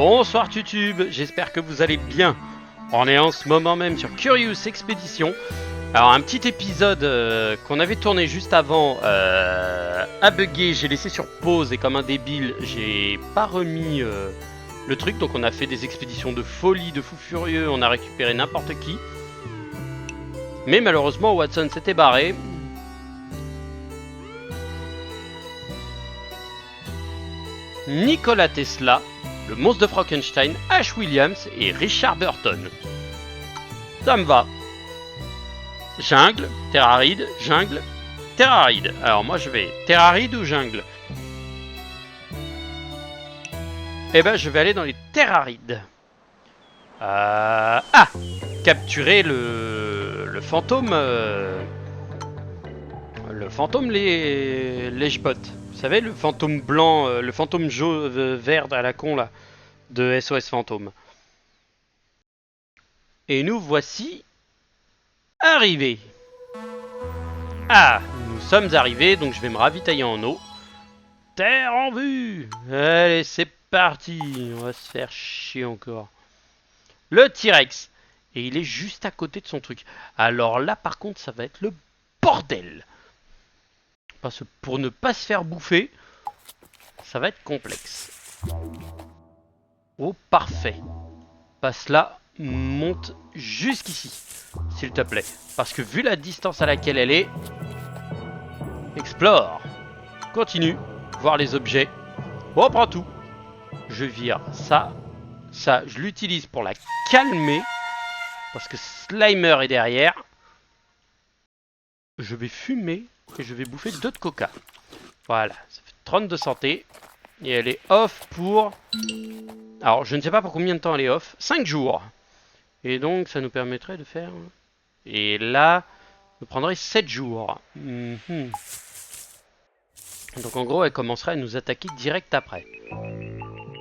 Bonsoir YouTube, j'espère que vous allez bien. On est en ce moment même sur Curious Expedition. Alors un petit épisode qu'on avait tourné juste avant a bugué, j'ai laissé sur pause et comme un débile, j'ai pas remis le truc. Donc on a fait des expéditions de folie, de fou furieux, on a récupéré n'importe qui. Mais malheureusement Watson s'était barré. Nikola Tesla, le monstre de Frankenstein, H. Williams et Richard Burton. Ça me va. Jungle, terraride, jungle, terraride. Alors moi je vais terraride ou jungle? Eh ben je vais aller dans les terrarides. Capturer le fantôme. Le fantôme Lèche-Bot. Vous savez, le fantôme blanc, le fantôme jaune, vert à la con là, de SOS Fantôme. Et nous voici arrivés. Ah, nous sommes arrivés, donc je vais me ravitailler en eau. Terre en vue. Allez, c'est parti. On va se faire chier encore. Le T-Rex. Et il est juste à côté de son truc. Alors là, par contre, ça va être le bordel. Parce que pour ne pas se faire bouffer, ça va être complexe. Oh, parfait. Passe là, monte jusqu'ici, s'il te plaît. Parce que vu la distance à laquelle elle est, explore. Continue, voir les objets. Oh, prends tout. Je vire ça. Ça, je l'utilise pour la calmer. Parce que Slimer est derrière. Je vais fumer et je vais bouffer 2 de coca. Voilà, ça fait 30 de santé. Et elle est off pour... Alors, je ne sais pas pour combien de temps elle est off. 5 jours. Et donc, ça nous permettrait de faire... Et là, nous prendrait 7 jours. Donc, en gros, elle commencerait à nous attaquer direct après.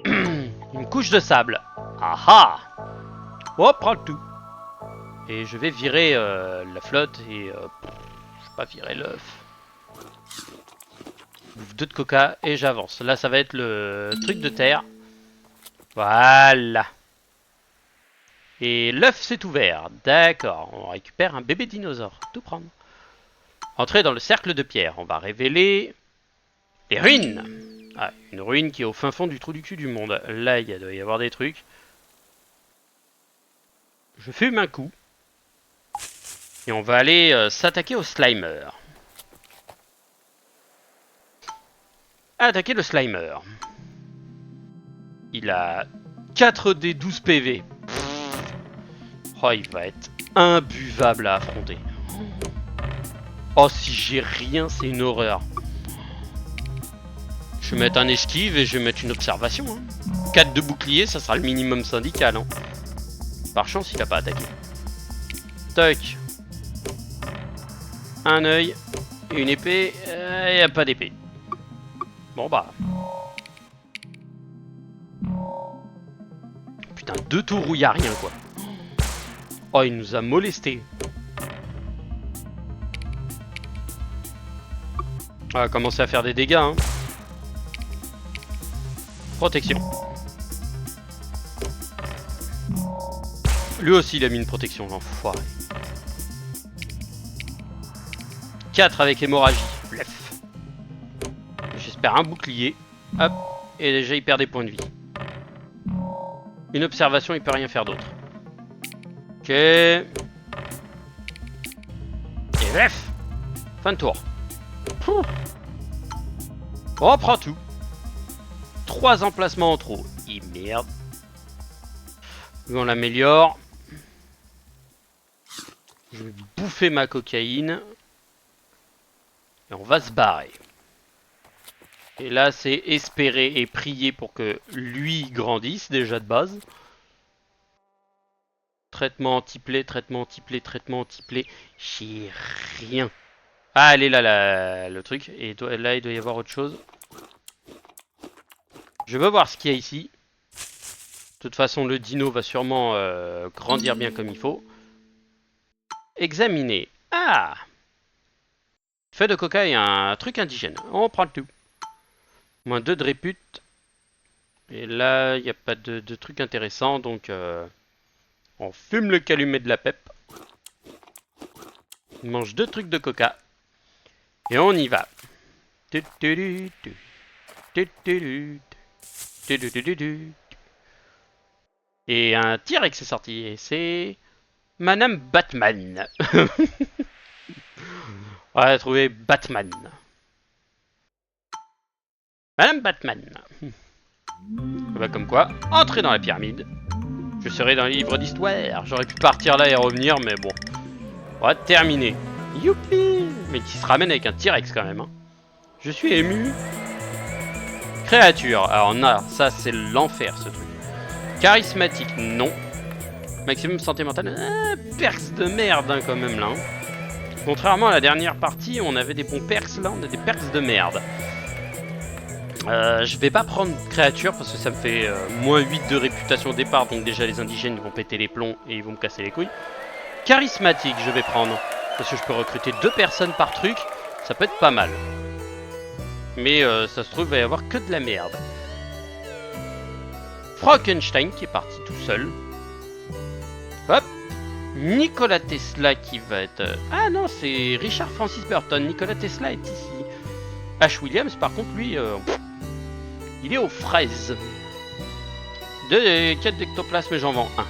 Une couche de sable. Ah ah. Oh, prends le tout. Et je vais virer la flotte et... je vais pas virer l'œuf. Bouffe 2 de coca et j'avance. Là, ça va être le truc de terre. Voilà. Et l'œuf s'est ouvert. D'accord. On récupère un bébé dinosaure. Tout prendre. Entrer dans le cercle de pierre. On va révéler les ruines. Ah, une ruine qui est au fin fond du trou du cul du monde. Là, il doit y avoir des trucs. Je fume un coup. Et on va aller s'attaquer au Slimer. Attaquer le Slimer. Il a 4D 12 PV. Oh, il va être imbuvable à affronter. Oh, si j'ai rien, c'est une horreur. Je vais mettre un esquive et je vais mettre une observation. Hein. 4 de bouclier, ça sera le minimum syndical. Hein. Par chance, il a pas attaqué. Toc. Un œil. Une épée. Il n'y a pas d'épée. Bon bah. Putain, 2 tours où il n'y a rien quoi. Oh, il nous a molesté. On va commencer à faire des dégâts. Hein. Protection. Lui aussi, il a mis une protection, l'enfoiré. 4 avec hémorragie. Blef. J'espère un bouclier. Hop. Et déjà, il perd des points de vie. Une observation, il peut rien faire d'autre. Ok. Et bref. Fin de tour. Pouh. Oh, prends tout. 3 emplacements en trop. Et merde. Lui, on l'améliore. Je vais bouffer ma cocaïne. Et on va se barrer. Et là, c'est espérer et prier pour que lui grandisse déjà de base. Traitement anti-plaie, traitement anti-plaie, traitement anti-plaie. J'ai rien. Ah, elle est là, le truc. Et là, il doit y avoir autre chose. Je veux voir ce qu'il y a ici. De toute façon, le dino va sûrement grandir bien comme il faut. Examiner. Ah! Feuille de coca et un truc indigène. On prend le tout. Moins 2 de répute. Et là, il n'y a pas de truc intéressant, donc on fume le calumet de la PEP. On mange 2 trucs de coca. Et on y va. Et un T-Rex est sorti. Et c'est Madame Batman. On va trouver Batman. Madame Batman. Bah comme quoi, entrer dans la pyramide. Je serai dans les livres d'histoire. J'aurais pu partir là et revenir, mais bon. On va terminer. Youpi! Mais qui se ramène avec un T-Rex quand même. Hein. Je suis ému. Créature. Alors on a, ça c'est l'enfer ce truc. Charismatique, non. Maximum santé mentale. Perks de merde hein, quand même là. Hein. Contrairement à la dernière partie, on avait des bons perks, là on a des perks de merde. Je vais pas prendre créature parce que ça me fait moins 8 de réputation au départ, donc déjà les indigènes vont péter les plombs et ils vont me casser les couilles. Charismatique je vais prendre, parce que je peux recruter 2 personnes par truc, ça peut être pas mal. Mais ça se trouve il va y avoir que de la merde. Frankenstein qui est parti tout seul. Hop. Nikola Tesla qui va être... Ah non, c'est Richard Francis Burton. Nikola Tesla est ici. H. Williams, par contre, lui, il est aux fraises. 4 d'ectoplasme, j'en vends 1.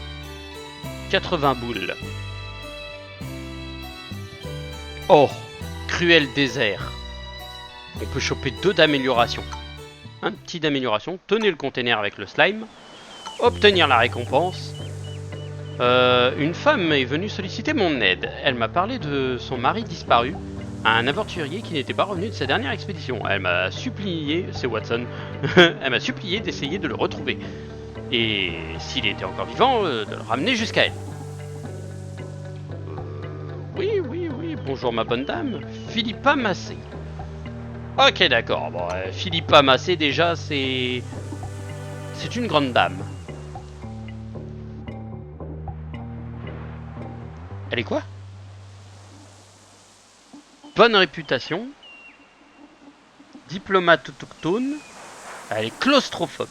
80 boules. Oh, cruel désert. On peut choper 2 d'amélioration. Un petit d'amélioration. Tenez le container avec le slime. Obtenir la récompense. Une femme est venue solliciter mon aide. Elle m'a parlé de son mari disparu, un aventurier qui n'était pas revenu de sa dernière expédition. Elle m'a supplié, c'est Watson, elle m'a supplié d'essayer de le retrouver. Et s'il était encore vivant, de le ramener jusqu'à elle. Oui, bonjour ma bonne dame. Philippa Massé. Ok d'accord, bon, Philippa Massé déjà c'est une grande dame. Elle est quoi? Bonne réputation. Diplomate autochtone. Elle est claustrophobe.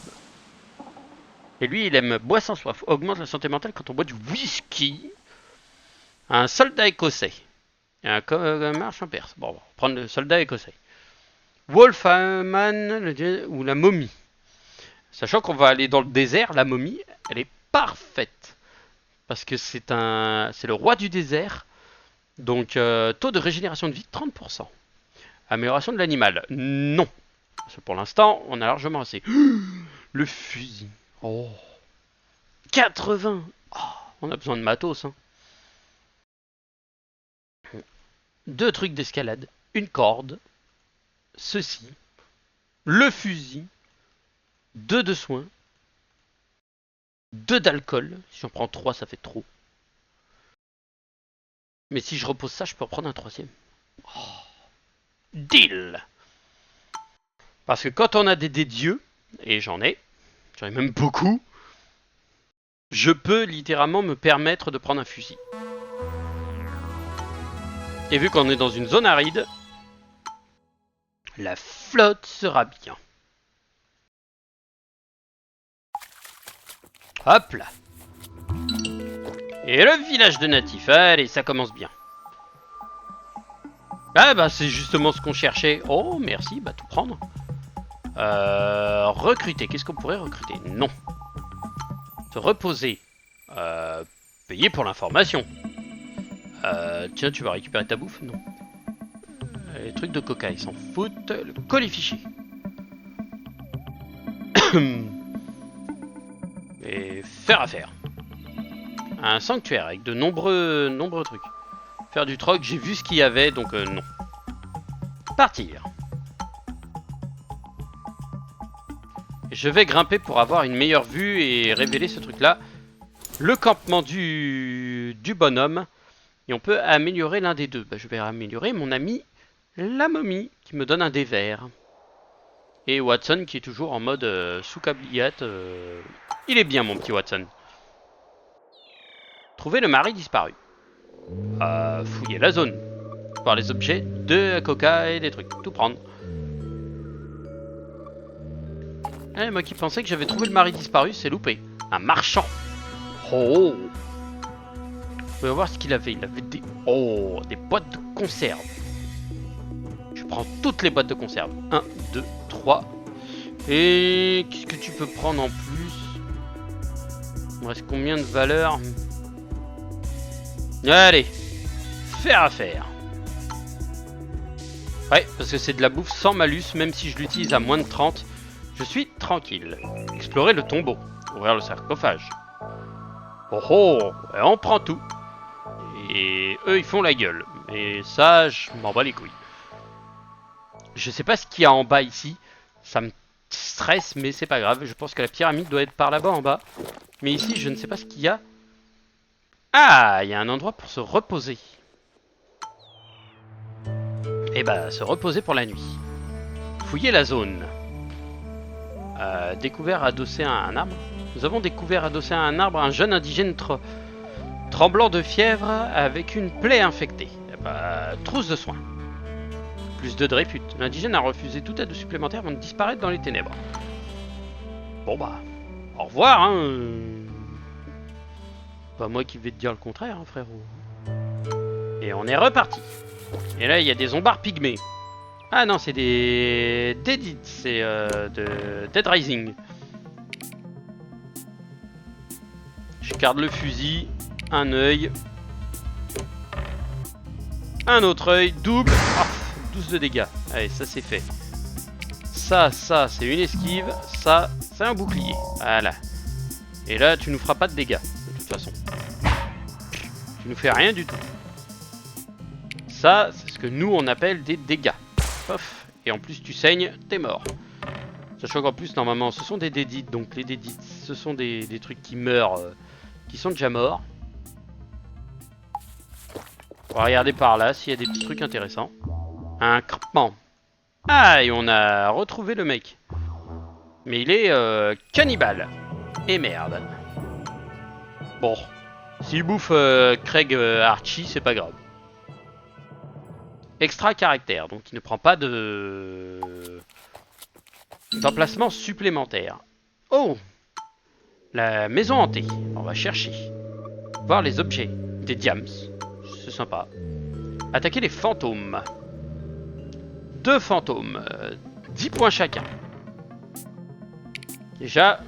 Et lui, il aime boire sans soif. Augmente la santé mentale quand on boit du whisky. Un soldat écossais. Et un marche en perse. Bon, on va prendre le soldat écossais. Wolfman ou la momie. Sachant qu'on va aller dans le désert, la momie, elle est parfaite. Parce que c'est le roi du désert. Donc, taux de régénération de vie, 30%. Amélioration de l'animal, non. Parce que pour l'instant, on a largement assez. Le fusil. Oh. 80. Oh, on a besoin de matos. Hein. 2 trucs d'escalade. Une corde. Ceci. Le fusil. 2 de soins. 2 d'alcool. Si j'en prends 3, ça fait trop. Mais si je repose ça, je peux en prendre un 3e. Oh. Deal. Parce que quand on a des dieux, et j'en ai même beaucoup, je peux littéralement me permettre de prendre un fusil. Et vu qu'on est dans une zone aride, la flotte sera bien. Hop là. Et le village de natifs, allez, ça commence bien. Ah bah c'est justement ce qu'on cherchait. Oh merci, bah tout prendre. Recruter, qu'est-ce qu'on pourrait recruter? Non. Se reposer. Payer pour l'information. Tiens, tu vas récupérer ta bouffe? Non. Les trucs de coca, ils s'en foutent. Le colis fichier. Et faire affaire. Un sanctuaire avec de nombreux trucs. Faire du troc, j'ai vu ce qu'il y avait, donc non. Partir. Je vais grimper pour avoir une meilleure vue et révéler ce truc-là. Le campement du bonhomme. Et on peut améliorer l'un des deux. Bah, je vais améliorer mon ami la momie qui me donne un dé vert. Et Watson qui est toujours en mode sous-cabliate. Il est bien mon petit Watson. Trouver le mari disparu. Fouiller la zone. Voir les objets, de coca et des trucs. Tout prendre. Eh, moi qui pensais que j'avais trouvé le mari disparu, c'est loupé. Un marchand. Oh. On va voir ce qu'il avait. Il avait des... Oh, des boîtes de conserve. Je prends toutes les boîtes de conserve. 1, 2, 3. Et qu'est-ce que tu peux prendre en plus? Il me reste combien de valeurs? Allez. Faire affaire. Ouais, parce que c'est de la bouffe sans malus, même si je l'utilise à moins de 30. Je suis tranquille. Explorer le tombeau. Ouvrir le sarcophage. Oh oh, on prend tout. Et eux, ils font la gueule. Et ça, je m'en bats les couilles. Je sais pas ce qu'il y a en bas ici. Ça me stresse, mais c'est pas grave. Je pense que la pyramide doit être par là-bas en bas. Mais ici, je ne sais pas ce qu'il y a. Ah, il y a un endroit pour se reposer. Et bah, se reposer pour la nuit. Fouiller la zone. Découvert adossé à un arbre. Nous avons découvert adossé à un arbre un jeune indigène tremblant de fièvre avec une plaie infectée. Trousse de soins. Plus de répute. L'indigène a refusé toute aide supplémentaire avant de disparaître dans les ténèbres. Bon bah, au revoir hein. Pas moi qui vais te dire le contraire hein, frérot. Et on est reparti. Et là il y a des zombards pygmées. Ah non c'est des Deadites, c'est de Dead Rising. Je garde le fusil, un œil, un autre œil, double, 12 de dégâts. Allez, ça c'est fait. Ça c'est une esquive, ça c'est un bouclier. Voilà. Et là tu nous feras pas de dégâts, de toute façon. Tu nous fais rien du tout. Ça, c'est ce que nous on appelle des dégâts. Pof. Et en plus tu saignes, t'es mort. Sachant qu'en plus normalement ce sont des dédites, donc les dédites ce sont des trucs qui meurent, qui sont déjà morts. On va regarder par là s'il y a des petits trucs intéressants. Un crepement. Ah, et on a retrouvé le mec. Mais il est cannibale. Et merde. Bon. S'il bouffe Craig Archie, c'est pas grave. Extra caractère, donc il ne prend pas d'emplacement supplémentaire. Oh! La maison hantée. On va chercher. Voir les objets. Des diams. C'est sympa. Attaquer les fantômes. 2 fantômes. 10 points chacun. Déjà,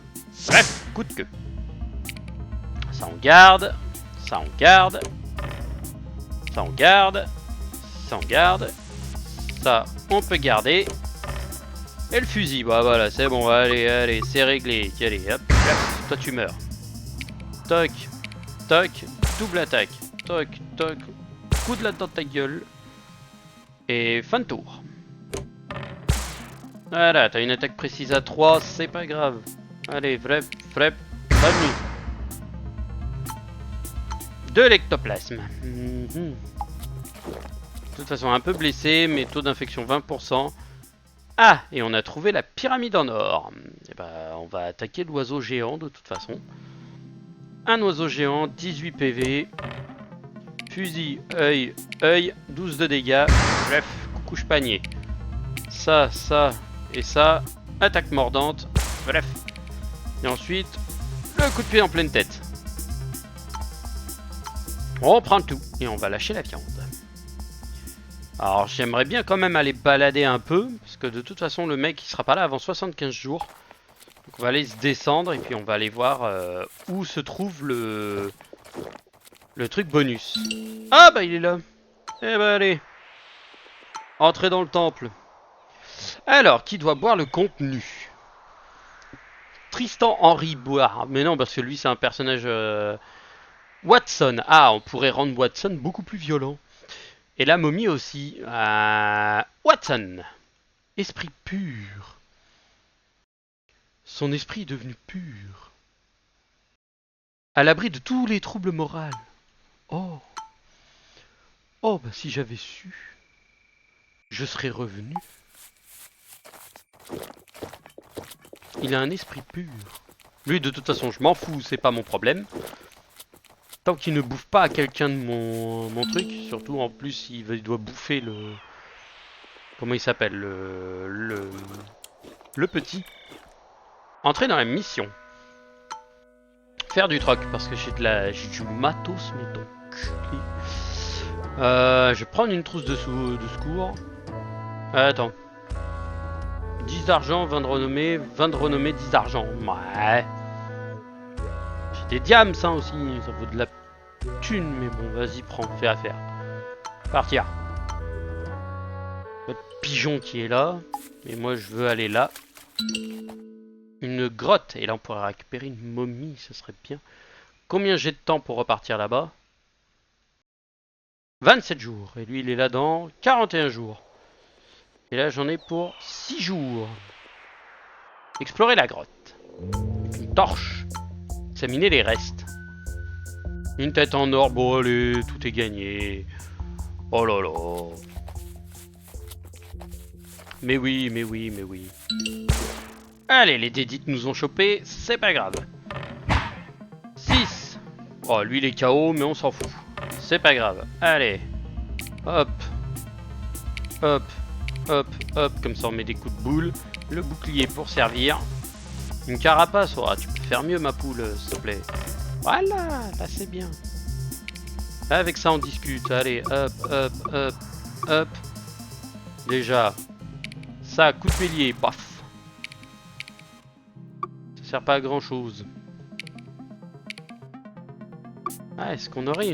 bref, coup de queue. Ça on garde. Ça on garde. Ça on garde. Ça on garde. Ça on peut garder. Et le fusil, bah voilà, c'est bon, allez, c'est réglé. Allez, hop, toi tu meurs. Toc, toc, double attaque. Toc, toc, coup de latte dans ta gueule. Et fin de tour. Voilà, t'as une attaque précise à 3, c'est pas grave. Allez, vrep, bonne nuit. 2 l'ectoplasme. De toute façon, un peu blessé, mais taux d'infection 20%. Ah, et on a trouvé la pyramide en or. Et bah, on va attaquer l'oiseau géant de toute façon. Un oiseau géant, 18 PV. Fusil, œil, 12 de dégâts. Bref, couche panier. Ça et ça. Attaque mordante. Bref. Et ensuite, le coup de pied en pleine tête. On reprend le tout et on va lâcher la viande. Alors j'aimerais bien quand même aller balader un peu, parce que de toute façon le mec il sera pas là avant 75 jours. Donc on va aller se descendre et puis on va aller voir où se trouve le truc bonus. Ah bah il est là. Eh bah allez. Entrez dans le temple. Alors, qui doit boire le contenu? Tristan Henry boire. Mais non, parce que lui c'est un personnage... Watson. Ah, on pourrait rendre Watson beaucoup plus violent. Et la momie aussi. Watson. Esprit pur. Son esprit est devenu pur. À l'abri de tous les troubles moraux. Oh. Oh, bah si j'avais su, je serais revenu. Il a un esprit pur. Lui, de toute façon, je m'en fous, c'est pas mon problème. Tant qu'il ne bouffe pas à quelqu'un de mon truc, surtout en plus il doit bouffer le... Comment il s'appelle le petit. Entrer dans la mission. Faire du troc, parce que j'ai du matos, mais donc. Je vais prendre une trousse de secours. Attends. 10 d'argent, 20 de renommée, 10 d'argent. Ouais. J'ai des diams, ça aussi, ça vaut de la thune, mais bon, vas-y, prends, fais affaire. Partir. Notre pigeon qui est là, et moi je veux aller là. Une grotte, et là on pourrait récupérer une momie, ça serait bien. Combien j'ai de temps pour repartir là-bas? 27 jours, et lui il est là dans 41 jours. Et là j'en ai pour 6 jours. Explorer la grotte. Une torche. Examiner les restes. Une tête en or, bon allez, tout est gagné. Oh là là. Mais oui, mais oui, mais oui. Allez, les dédites nous ont chopé, c'est pas grave. 6. Oh, lui il est KO, mais on s'en fout. C'est pas grave. Allez. Hop. Hop. Hop. Hop. Comme ça on met des coups de boule. Le bouclier pour servir. Une carapace. Oh, tu peux faire mieux ma poule, s'il te plaît. Voilà, là c'est bien. Avec ça on discute. Allez, hop, hop, hop, hop. Déjà. Ça, coup de bélier. Paf. Ça sert pas à grand chose. Ah, est-ce qu'on aurait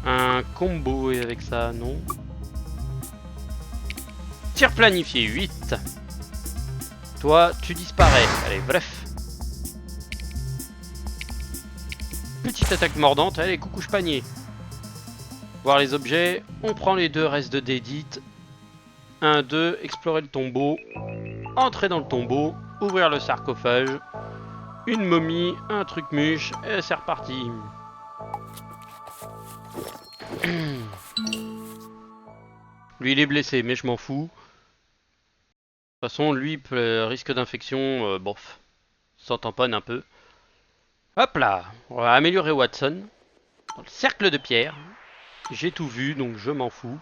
un combo avec ça? Non. Tir planifié, 8. Toi, tu disparais. Allez, bref. Petite attaque mordante. Allez, coucouche panier. Voir les objets. On prend les 2 restes de dédite. 1, 2, explorer le tombeau. Entrer dans le tombeau. Ouvrir le sarcophage. Une momie, un truc mûche, et c'est reparti. Lui il est blessé, mais je m'en fous. De toute façon, lui, risque d'infection, bof. S'en tamponne un peu. Hop là, on va améliorer Watson. Dans le cercle de pierre. J'ai tout vu, donc je m'en fous.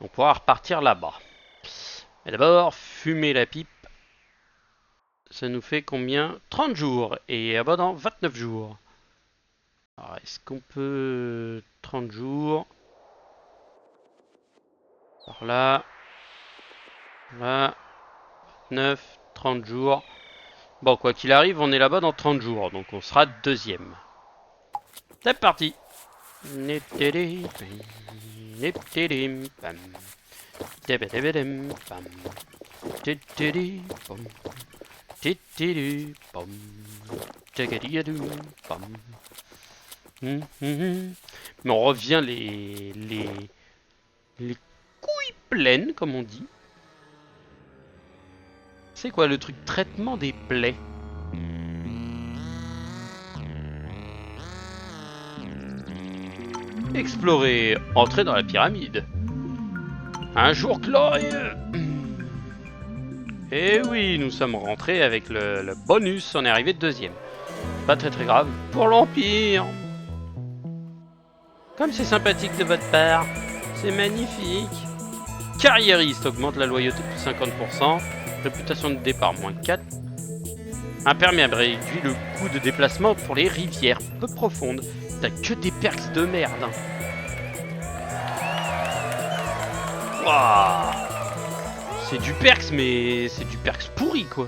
On pourra repartir là-bas. Mais d'abord, fumer la pipe. Ça nous fait combien? 30 jours. Et ah bah dans 29 jours. Alors, est-ce qu'on peut... 30 jours. Par là. Là. 9, 30 jours. Bon, quoi qu'il arrive, on est là-bas dans 30 jours. Donc on sera deuxième. C'est parti. Mais on revient les couilles pleines, comme on dit. C'est quoi le truc? Traitement des plaies. Explorer, entrer dans la pyramide. Un jour glorieux. Et oui, nous sommes rentrés avec le bonus, on est arrivé de deuxième. Pas très grave. Pour l'Empire. Comme c'est sympathique de votre part. C'est magnifique. Carriériste, augmente la loyauté de 50%. Réputation de départ, moins 4. Imperméable, réduit le coût de déplacement pour les rivières peu profondes. T'as que des perks de merde. Wow. C'est du perks, mais c'est du perks pourri, quoi.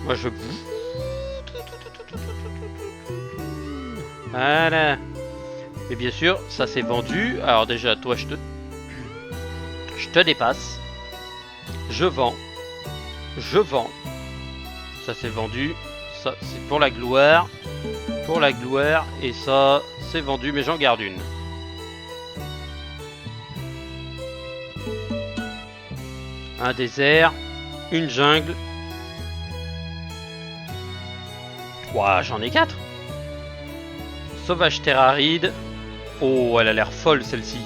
Moi, je... Voilà. Et bien sûr, ça s'est vendu. Alors déjà, toi, je te dépasse. Je vends. Je vends. Ça s'est vendu. Ça, c'est pour la gloire. Pour la gloire. Et ça, c'est vendu, mais j'en garde une. Un désert. Une jungle. Ouah, j'en ai 4. Sauvage terre aride. Oh, elle a l'air folle celle-ci.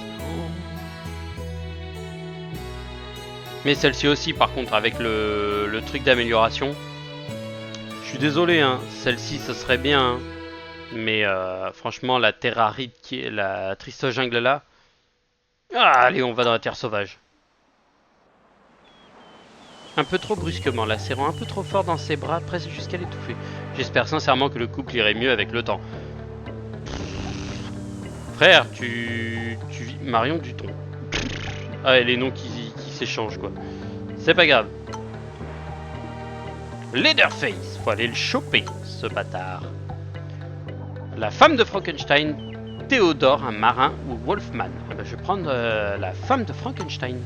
Mais celle-ci aussi, par contre, avec le truc d'amélioration. Je suis désolé, hein. Celle-ci, ça serait bien. Hein. Mais franchement, la terre aride qui est la triste jungle là. Ah, allez, on va dans la terre sauvage. Un peu trop brusquement, la serrant un peu trop fort dans ses bras, presque jusqu'à l'étouffer. J'espère sincèrement que le couple irait mieux avec le temps. Frère, tu vis Marion Duton. Ah, et les noms qui s'échangent quoi. C'est pas grave. Leatherface, faut aller le choper, ce bâtard. La femme de Frankenstein, Théodore, un marin ou Wolfman. Ah bah, je vais prendre la femme de Frankenstein.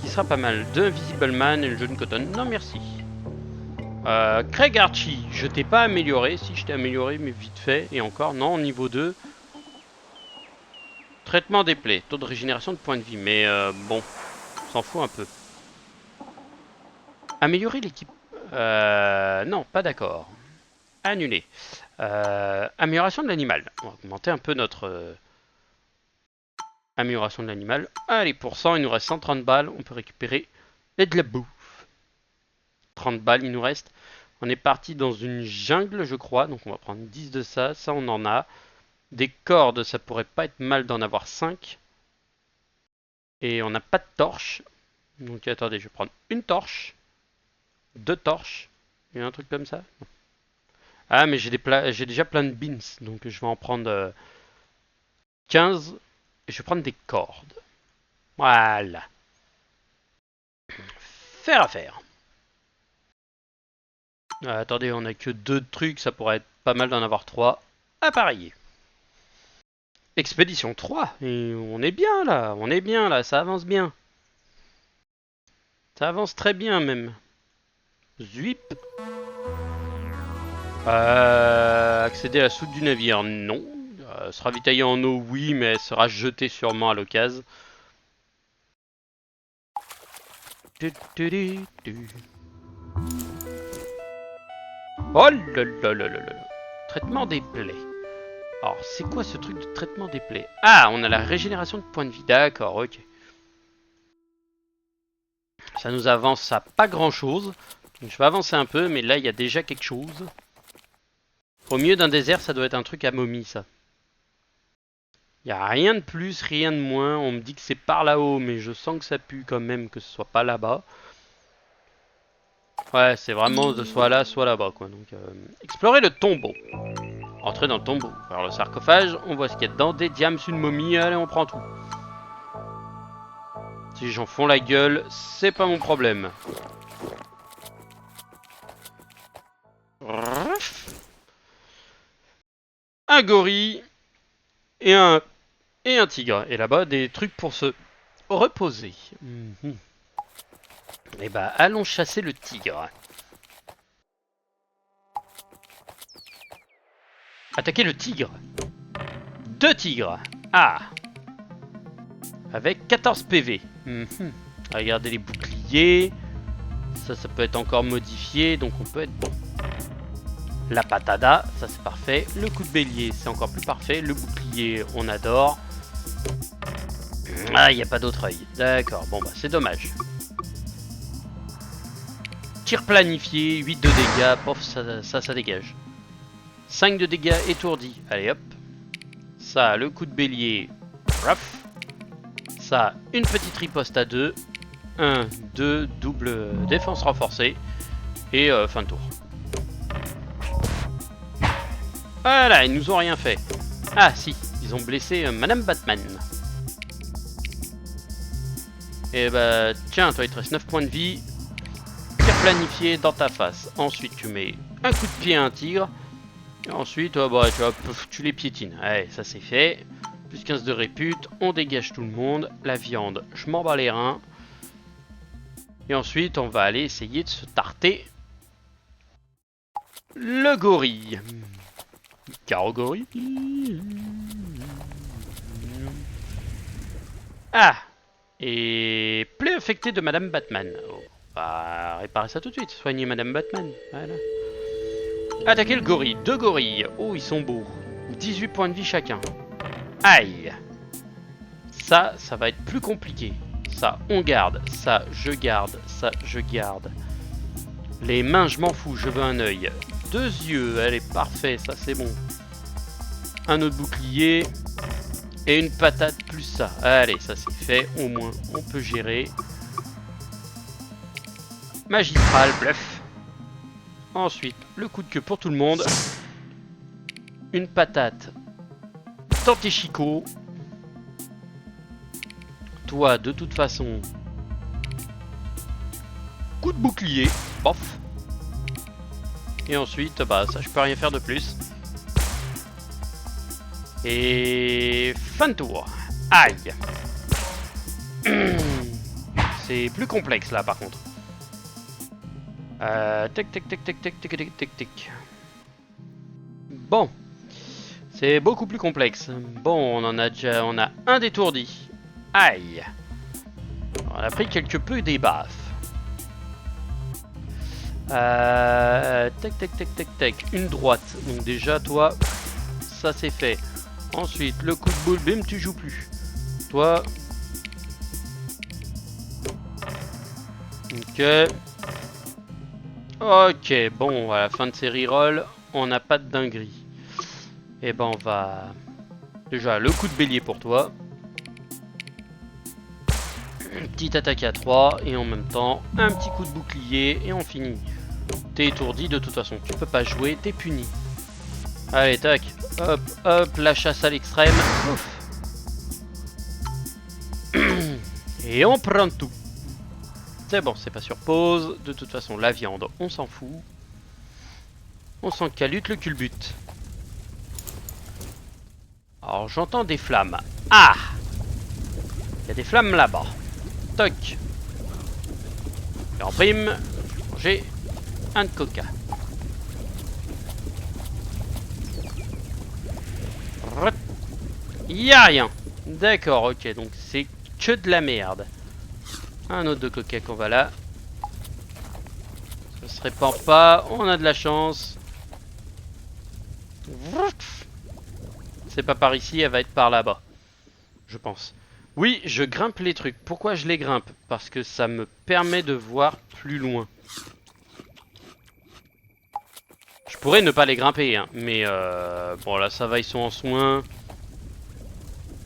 Qui sera pas mal. Deux Invisible Man et le jeune Cotton. Non merci. Craig Archie, je t'ai pas amélioré. Si je t'ai amélioré, mais vite fait. Et encore, non, niveau 2. Traitement des plaies. Taux de régénération de points de vie. Mais bon, on s'en fout un peu. Améliorer l'équipe. Non, pas d'accord. Annuler. Amélioration de l'animal. On va augmenter un peu notre amélioration de l'animal. Allez, pour 100, il nous reste 130 balles. On peut récupérer et de la bouffe. 30 balles, il nous reste. On est parti dans une jungle, je crois. Donc, on va prendre 10 de ça. Ça, on en a. Des cordes, ça pourrait pas être mal d'en avoir 5. Et on n'a pas de torche. Donc, attendez, je vais prendre une torche. 2 torches. Et un truc comme ça. Ah, mais j'ai déjà plein de beans. Donc, je vais en prendre 15. Et je vais prendre des cordes. Voilà. Faire à faire. Attendez, on a que 2 trucs. Ça pourrait être pas mal d'en avoir 3. Appareiller. Expédition 3. Et on est bien là. On est bien là. Ça avance bien. Ça avance très bien même. Zuip. Accéder à la soute du navire, non. Se ravitailler en eau, oui, mais elle sera jetée sûrement à l'occasion. Oh là là là là là. Traitement des plaies. Alors, c'est quoi ce truc de traitement des plaies? Ah, on a la régénération de points de vie. D'accord, ok. Ça nous avance à pas grand chose. Donc, je vais avancer un peu, mais là, il y a déjà quelque chose. Au milieu d'un désert, ça doit être un truc à momie, ça. Il n'y a rien de plus, rien de moins. On me dit que c'est par là-haut, mais je sens que ça pue quand même que ce soit pas là-bas. Ouais, c'est vraiment de soit là, soit là-bas, quoi. Donc, explorer le tombeau. Entrer dans le tombeau. Alors, le sarcophage, on voit ce qu'il y a dedans. Des diams, une momie. Allez, on prend tout. Si j'en font la gueule, c'est pas mon problème. Un gorille et un tigre. Et là-bas, des trucs pour se reposer. Et bah, allons chasser le tigre. Attaquer le tigre. 2 tigres. Ah. Avec 14 PV. Regardez les boucliers. Ça peut être encore modifié, donc on peut être bon. La patada, ça c'est parfait. Le coup de bélier, c'est encore plus parfait. Le bouclier, on adore. Ah, il n'y a pas d'autre œil. D'accord, bon bah c'est dommage. Tir planifié, 8 de dégâts, pof, ça dégage. 5 de dégâts étourdis, allez hop. Ça, le coup de bélier, raf. Ça, une petite riposte à 2. 1, 2, double défense renforcée. Et fin de tour. Voilà, ils nous ont rien fait. Ah si, ils ont blessé Madame Batman. Et bah tiens, toi il te reste 9 points de vie. Tir planifié dans ta face. Ensuite tu mets un coup de pied à un tigre. Et ensuite bah, tu les piétines. Allez, ça c'est fait. Plus 15 de répute, on dégage tout le monde. La viande, je m'en bats les reins. Et ensuite on va aller essayer de se tarter le gorille. Carogorille. Ah. Et plaie infectée de Madame Batman. On va réparer ça tout de suite. Soigner Madame Batman. Voilà. Attaquer le gorille. 2 gorilles. Oh, ils sont beaux. 18 points de vie chacun. Aïe. Ça va être plus compliqué. Ça, on garde. Ça, je garde. Ça, je garde. Les mains, je m'en fous. Je veux un œil. 2 yeux. Allez, parfait. Ça, c'est bon. Un autre bouclier. Et une patate plus ça. Allez, ça c'est fait. Au moins, on peut gérer. Magistral, bluff. Ensuite, le coup de queue pour tout le monde. Une patate dans tes chicots. Toi, de toute façon, coup de bouclier. Bof. Et ensuite, bah ça, je peux rien faire de plus. Et fin de tour. Aïe. C'est plus complexe là par contre. Tic tic tic tic tic tic tic tic tic. Bon. C'est beaucoup plus complexe. Bon, on a un d'étourdi. Aïe. On a pris quelque peu des baffes. Tac tac tac tac tac. Une droite. Donc déjà toi, ça c'est fait. Ensuite, le coup de boule, bim, tu joues plus. Toi. Ok. Ok, bon, à la fin de ces rerolls, on n'a pas de dinguerie. Et ben on va... Déjà, le coup de bélier pour toi. Une petite attaque à 3 et en même temps, un petit coup de bouclier et on finit. T'es étourdi de toute façon, tu peux pas jouer, t'es puni. Allez, tac. Hop, hop, la chasse à l'extrême. Et on prend tout. C'est bon, c'est pas sur pause. De toute façon, la viande, on s'en fout. On s'en calute le culbute. Alors, j'entends des flammes. Ah! Il y a des flammes là-bas. Toc. Et en prime, j'ai un de coca. Y a rien. D'accord, ok, donc c'est que de la merde. Un autre de coca qu'on va là. Ça se répand pas, on a de la chance. C'est pas par ici, elle va être par là-bas. Je pense. Oui, je grimpe les trucs. Pourquoi je les grimpe? Parce que ça me permet de voir plus loin. Je pourrais ne pas les grimper, hein, mais bon là ça va, ils sont en soins.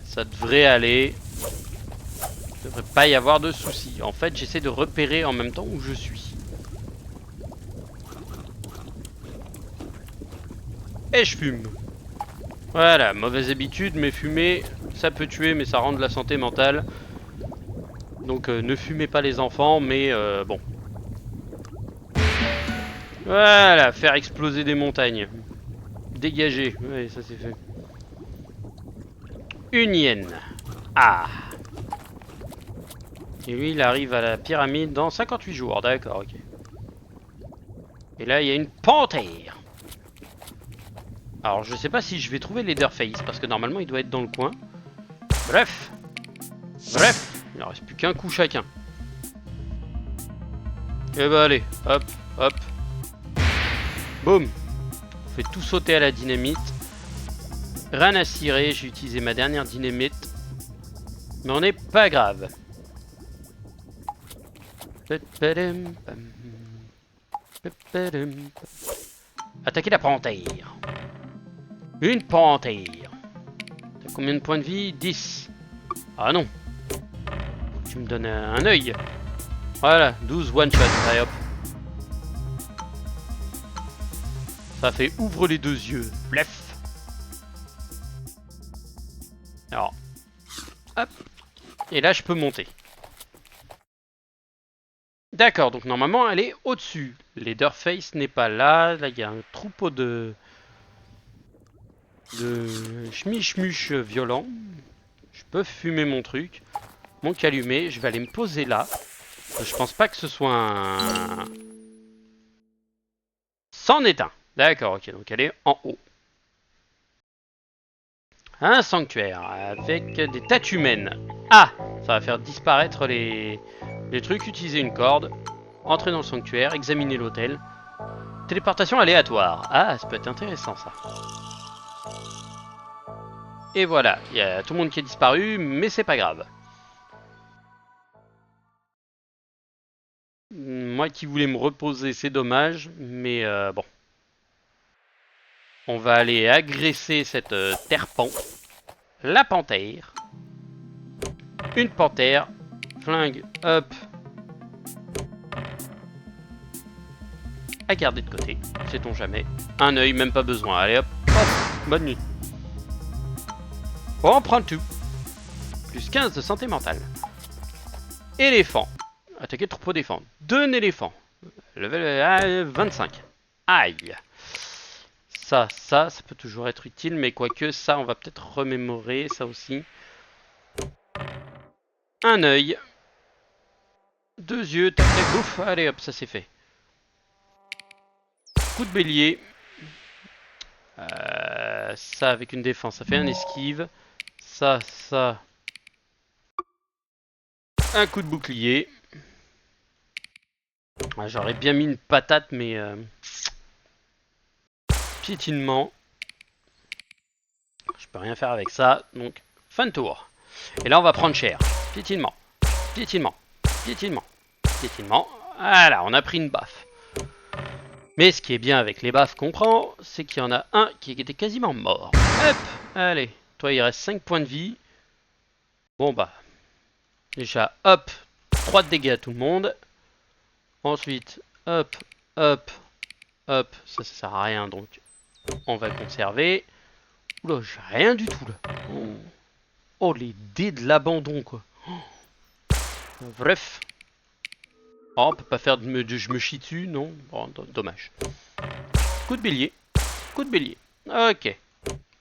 Ça devrait aller. Il devrait pas y avoir de soucis. En fait, j'essaie de repérer en même temps où je suis. Et je fume. Voilà, mauvaise habitude, mais fumer, ça peut tuer, mais ça rend de la santé mentale. Donc ne fumez pas les enfants, mais bon. Voilà, faire exploser des montagnes. Dégager, ouais, ça c'est fait. Une hyène. Ah. Et lui, il arrive à la pyramide dans 58 jours, d'accord, ok. Et là, il y a une panthère. Alors, je sais pas si je vais trouver Leatherface, parce que normalement, il doit être dans le coin. Bref. Bref. Il ne reste plus qu'un coup chacun. Et bah allez, hop, hop. Boum. On fait tout sauter à la dynamite. Rien à cirer, j'ai utilisé ma dernière dynamite. Mais on n'est pas grave. Attaquer la panthère. Une panthère. T'as combien de points de vie? 10. Ah non. Tu me donnes un œil. Voilà, 12 one shot. Allez hop. Ça fait ouvre les deux yeux. Blef. Alors. Hop. Et là, je peux monter. D'accord, donc normalement, elle est au-dessus. Leatherface n'est pas là. Là, il y a un troupeau de schmichmuche violent. Je peux fumer mon truc. Mon calumet, je vais aller me poser là. Je pense pas que ce soit un... C'en est un. D'accord, ok, donc elle est en haut. Un sanctuaire avec des tatumènes. Ah, ça va faire disparaître les trucs. Utiliser une corde. Entrer dans le sanctuaire, examiner l'hôtel. Téléportation aléatoire. Ah, ça peut être intéressant ça. Et voilà, il y a tout le monde qui est disparu, mais c'est pas grave. Moi qui voulais me reposer, c'est dommage, mais bon. On va aller agresser cette terre-pan. La panthère. Une panthère. Flingue, hop. À garder de côté, sait-on jamais. Un œil, même pas besoin. Allez hop, hop, bonne nuit. On prend tout. Plus 15 de santé mentale. Éléphant. Attaquer le troupeau défendre. 2 éléphants. Level 25. Aïe. Ça peut toujours être utile, mais quoique ça, on va peut-être remémorer, ça aussi. Un œil. 2 yeux, tac tac, bouf. Allez hop, ça c'est fait. Coup de bélier. Ça avec une défense, ça fait un esquive. Ça. Un coup de bouclier. J'aurais bien mis une patate, mais... piétinement. Je peux rien faire avec ça, donc fin de tour. Et là, on va prendre cher. Piétinement. Voilà, on a pris une baffe. Mais ce qui est bien avec les baffes qu'on prend, c'est qu'il y en a un qui était quasiment mort. Hop, allez. Toi, il reste 5 points de vie. Bon, bah. Déjà, hop. 3 de dégâts à tout le monde. Ensuite, hop. Ça sert à rien, donc on va conserver. Oula, j'ai rien du tout, là. Oh, les dés de l'abandon, quoi. Bref. Oh, on peut pas faire de je me chie dessus, non. Bon, dommage. Coup de bélier. Ok.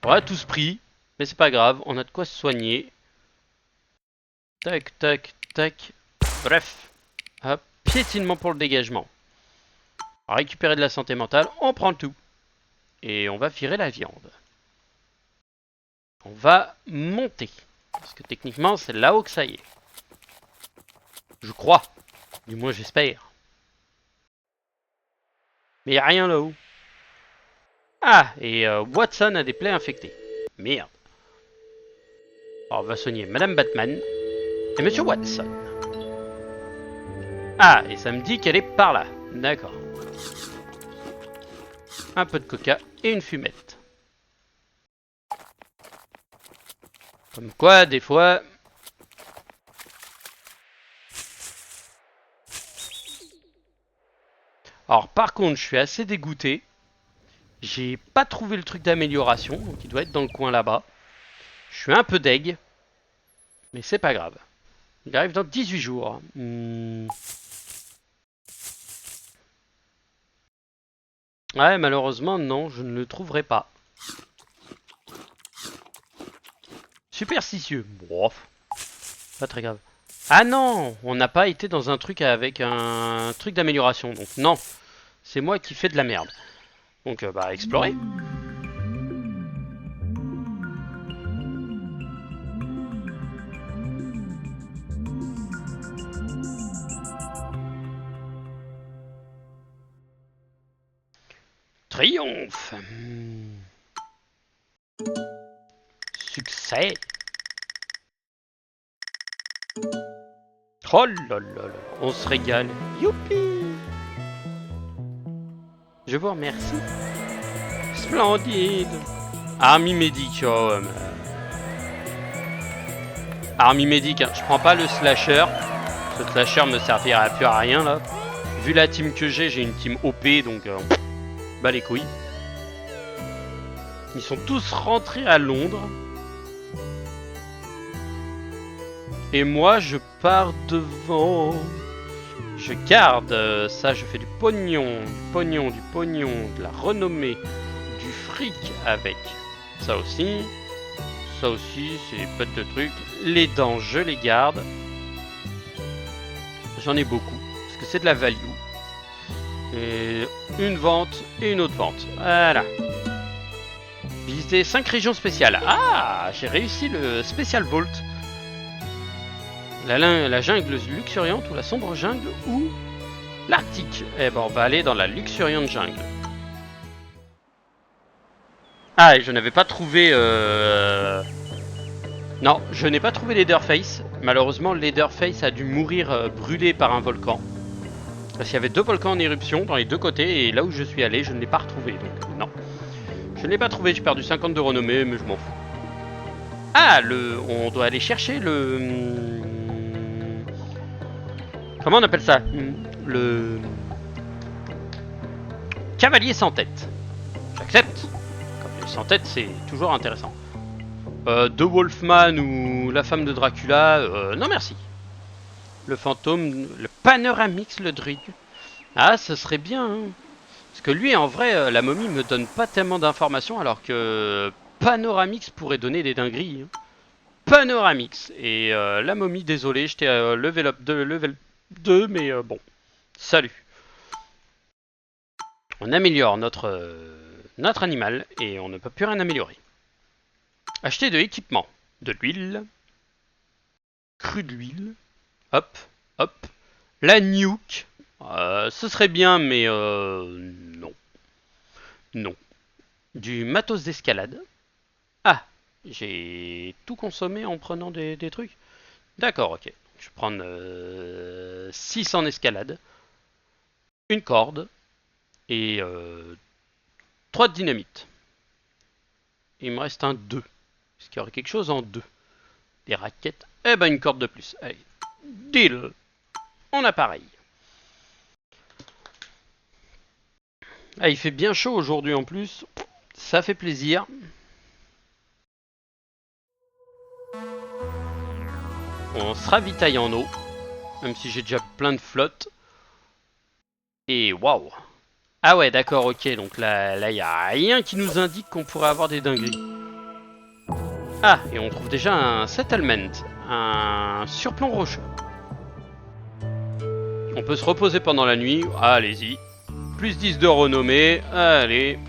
On a tous pris, mais c'est pas grave, on a de quoi se soigner. Tac. Bref. Hop, piétinement pour le dégagement. On va récupérer de la santé mentale, on prend tout. Et on va virer la viande. On va monter. Parce que techniquement, c'est là-haut que ça y est. Je crois. Du moins, j'espère. Mais il n'y a rien là-haut. Ah, et Watson a des plaies infectées. Merde. Alors, on va soigner Madame Batman et Monsieur Watson. Ah, et ça me dit qu'elle est par là. D'accord. Un peu de coca et une fumette. Comme quoi, des fois... Alors, par contre, je suis assez dégoûté. J'ai pas trouvé le truc d'amélioration, donc il doit être dans le coin là-bas. Je suis un peu deg, mais c'est pas grave. Il arrive dans 18 jours. Ouais, malheureusement, non, je ne le trouverai pas. Superstitieux. Bof. Pas très grave. Ah non, on n'a pas été dans un truc avec un truc d'amélioration, donc non. C'est moi qui fais de la merde. Donc, bah, explorer. Triomphe. Succès. Oh là là là, on se régale. Youpi. Je vous remercie. Splendide. Army Medic, oh, Army Medic, hein. Je prends pas le slasher. Ce slasher me servira plus à rien là. Vu la team que j'ai une team OP, donc bah les couilles. Ils sont tous rentrés à Londres. Et moi je pars devant. Je garde ça, je fais du pognon, de la renommée, du fric avec ça aussi. Ça aussi, c'est pas de trucs. Les dents, je les garde. J'en ai beaucoup, parce que c'est de la value. Et une vente et une autre vente. Voilà. Visiter 5 régions spéciales. Ah, j'ai réussi le Special Vault. La jungle luxuriante ou la sombre jungle ou l'Arctique. Eh ben on va aller dans la luxuriante jungle. Ah, et je n'avais pas trouvé... Non, je n'ai pas trouvé Leatherface. Malheureusement, Leatherface a dû mourir brûlé par un volcan. Parce qu'il y avait 2 volcans en éruption dans les 2 côtés. Et là où je suis allé, je ne l'ai pas retrouvé. Donc non. Je ne l'ai pas trouvé, j'ai perdu 50 de renommée, mais je m'en fous. Ah, on doit aller chercher le... Comment on appelle ça? Le... Cavalier sans tête. J'accepte. Cavalier sans tête, c'est toujours intéressant. De Wolfman ou la femme de Dracula, non merci. Le fantôme, le Panoramix, le druide. Ah, ce serait bien, hein. Parce que lui, en vrai, la momie me donne pas tellement d'informations, alors que Panoramix pourrait donner des dingueries. Hein. Panoramix. Et la momie, désolé, j'étais level 2, mais bon. Salut. On améliore notre animal, et on ne peut plus rien améliorer. Acheter de l'équipement. De l'huile. Cru de l'huile. Hop, hop. La nuke. Ce serait bien, mais non. Non. Du matos d'escalade. Ah, j'ai tout consommé en prenant des trucs. D'accord, ok. Je vais prendre 6 en escalade. Une corde. Et 3 de dynamite. Il me reste un 2. Est-ce qu'il y aurait quelque chose en 2? Des raquettes. Eh ben une corde de plus. Allez. Deal. On a pareil. Ah, il fait bien chaud aujourd'hui en plus. Ça fait plaisir. On se ravitaille en eau. Même si j'ai déjà plein de flotte. Et waouh. Ah ouais, d'accord, ok. Donc là, y a rien qui nous indique qu'on pourrait avoir des dingueries. Ah, et on trouve déjà un settlement. Un surplomb rocheux. On peut se reposer pendant la nuit. Ah, allez-y. Plus 10 de renommée. Allez.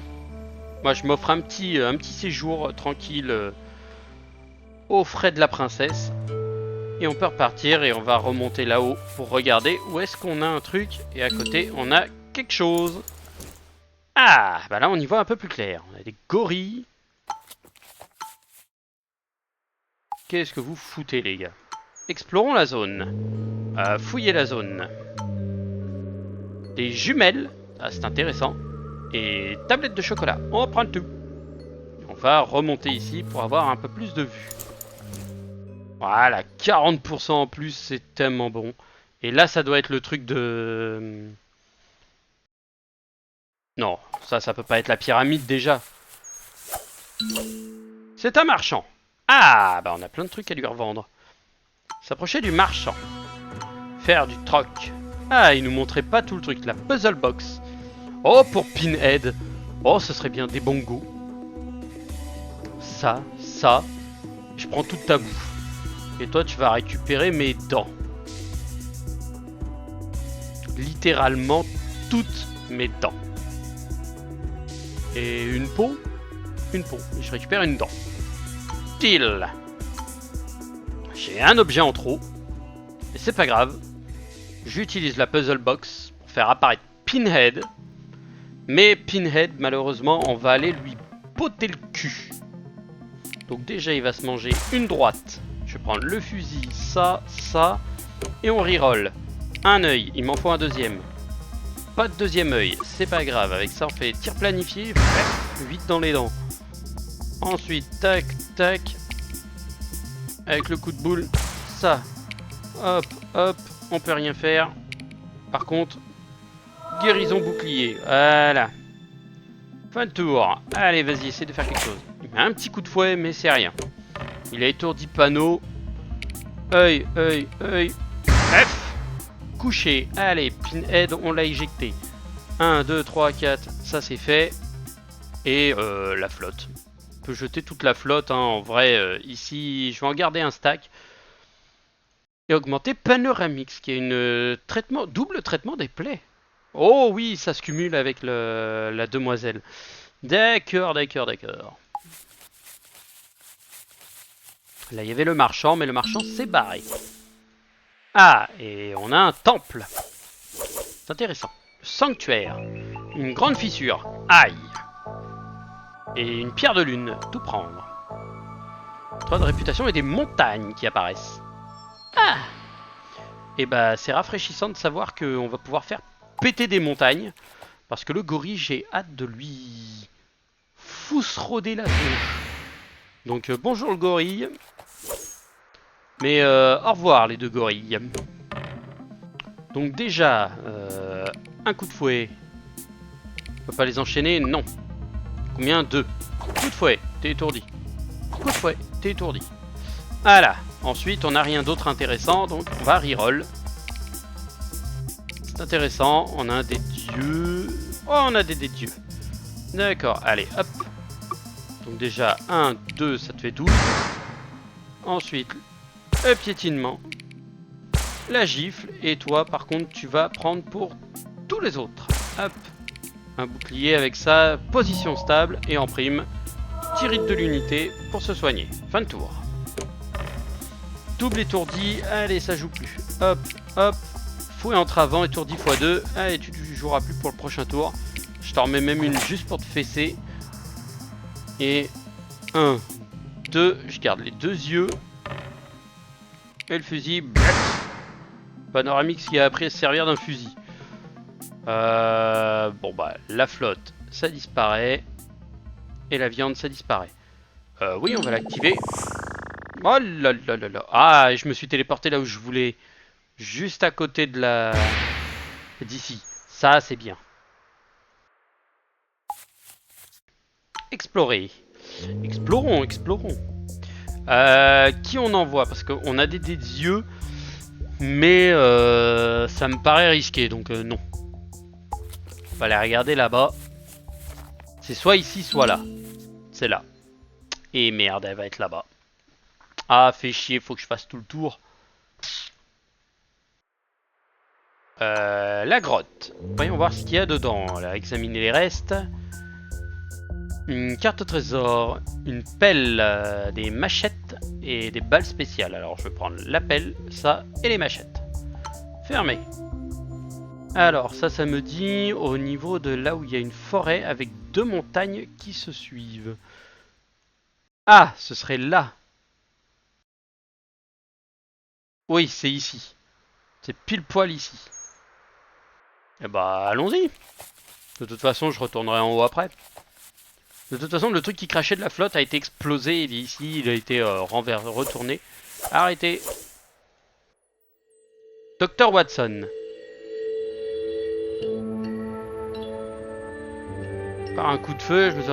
Moi, je m'offre un petit séjour tranquille aux frais de la princesse. Et on peut repartir et on va remonter là-haut pour regarder où est-ce qu'on a un truc. Et à côté, on a quelque chose. Ah, bah là, on y voit un peu plus clair. On a des gorilles. Qu'est-ce que vous foutez, les gars? Explorons la zone. Fouillez la zone. Des jumelles. Ah, c'est intéressant. Et tablette de chocolat. On va prendre tout. On va remonter ici pour avoir un peu plus de vue. Voilà, 40% en plus, c'est tellement bon. Et là, ça doit être le truc de... Non, ça peut pas être la pyramide déjà. C'est un marchand. Ah, bah on a plein de trucs à lui revendre. S'approcher du marchand. Faire du troc. Ah, il nous montrait pas tout le truc. La puzzle box. Oh, pour Pinhead. Oh, ce serait bien des bongos. Ça. Je prends toute ta bouffe. Et toi, tu vas récupérer mes dents. Littéralement toutes mes dents. Et une peau. Une peau. Et je récupère une dent. Deal. J'ai un objet en trop. Mais c'est pas grave. J'utilise la puzzle box pour faire apparaître Pinhead. Mais Pinhead, malheureusement, on va aller lui botter le cul. Donc déjà, il va se manger une droite. Je vais prendre le fusil, ça. Et on reroll. Un œil, il m'en faut un deuxième. Pas de deuxième œil, c'est pas grave. Avec ça, on fait tir planifié. Vite dans les dents. Ensuite, tac. Avec le coup de boule, ça. Hop, on peut rien faire. Par contre, guérison bouclier. Voilà. Fin de tour. Allez, vas-y, essaie de faire quelque chose. Il met un petit coup de fouet, mais c'est rien. Il a étourdi panneau. Œil. F. Couché. Allez, Pinhead, on l'a éjecté. 1, 2, 3, 4. Ça, c'est fait. Et la flotte. On peut jeter toute la flotte. Hein. En vrai, ici, je vais en garder un stack. Et augmenter Panoramix, qui est une double traitement des plaies. Oh oui, ça se cumule avec la demoiselle. D'accord. Là, il y avait le marchand, mais le marchand s'est barré. Ah, et on a un temple. C'est intéressant. Le sanctuaire. Une grande fissure. Aïe. Et une pierre de lune. Tout prendre. 3 de réputation et des montagnes qui apparaissent. Ah. Et bah, c'est rafraîchissant de savoir qu'on va pouvoir faire péter des montagnes. Parce que le gorille, j'ai hâte de lui fousse-rôder la tronche. Donc bonjour le gorille. Mais au revoir les deux gorilles. Donc déjà, un coup de fouet. On peut pas les enchaîner? Non. Combien? 2. Coup de fouet, t'es étourdi. Coup de fouet, t'es étourdi. Voilà. Ensuite, on n'a rien d'autre intéressant, donc on va reroll. C'est intéressant, on a des dieux. Oh, on a des dieux. D'accord, allez, hop. Donc déjà, 1, 2, ça te fait 12. Ensuite, le piétinement. La gifle. Et toi, par contre, tu vas prendre pour tous les autres. Hop. Un bouclier avec ça, position stable et en prime. Tirite de l'unité pour se soigner. Fin de tour. Double étourdi. Allez, ça joue plus. Hop, hop. Fouet entre avant, étourdi x2. Allez, tu joueras plus pour le prochain tour. Je t'en remets même une juste pour te fesser. Et 1, 2. Je garde les deux yeux. Et le fusil. Panoramix qui a appris à se servir d'un fusil. Bon bah, la flotte, ça disparaît. Et la viande, ça disparaît. Oui, on va l'activer. Oh là là là là. Ah, je me suis téléporté là où je voulais. Juste à côté de la... d'ici. Ça, c'est bien. Explorer. Explorons, explorons. Qui on envoie? Parce qu'on a des yeux. Mais ça me paraît risqué, donc non. On va aller regarder là-bas. C'est soit ici, soit là. C'est là. Et merde, elle va être là-bas. Ah, fait chier, faut que je fasse tout le tour. La grotte. Voyons voir ce qu'il y a dedans. On va examiner les restes. Une carte au trésor. Une pelle, des machettes et des balles spéciales. Alors je vais prendre la pelle, ça et les machettes. Fermé. Alors ça me dit au niveau de là où il y a une forêt avec 2 montagnes qui se suivent. Ah, ce serait là. Oui, c'est ici. C'est pile poil ici. Eh bah, allons-y. De toute façon, je retournerai en haut après. De toute façon, le truc qui crachait de la flotte a été explosé. Il est ici, il a été retourné. Arrêtez. Docteur Watson. Par un coup de feu, je me suis...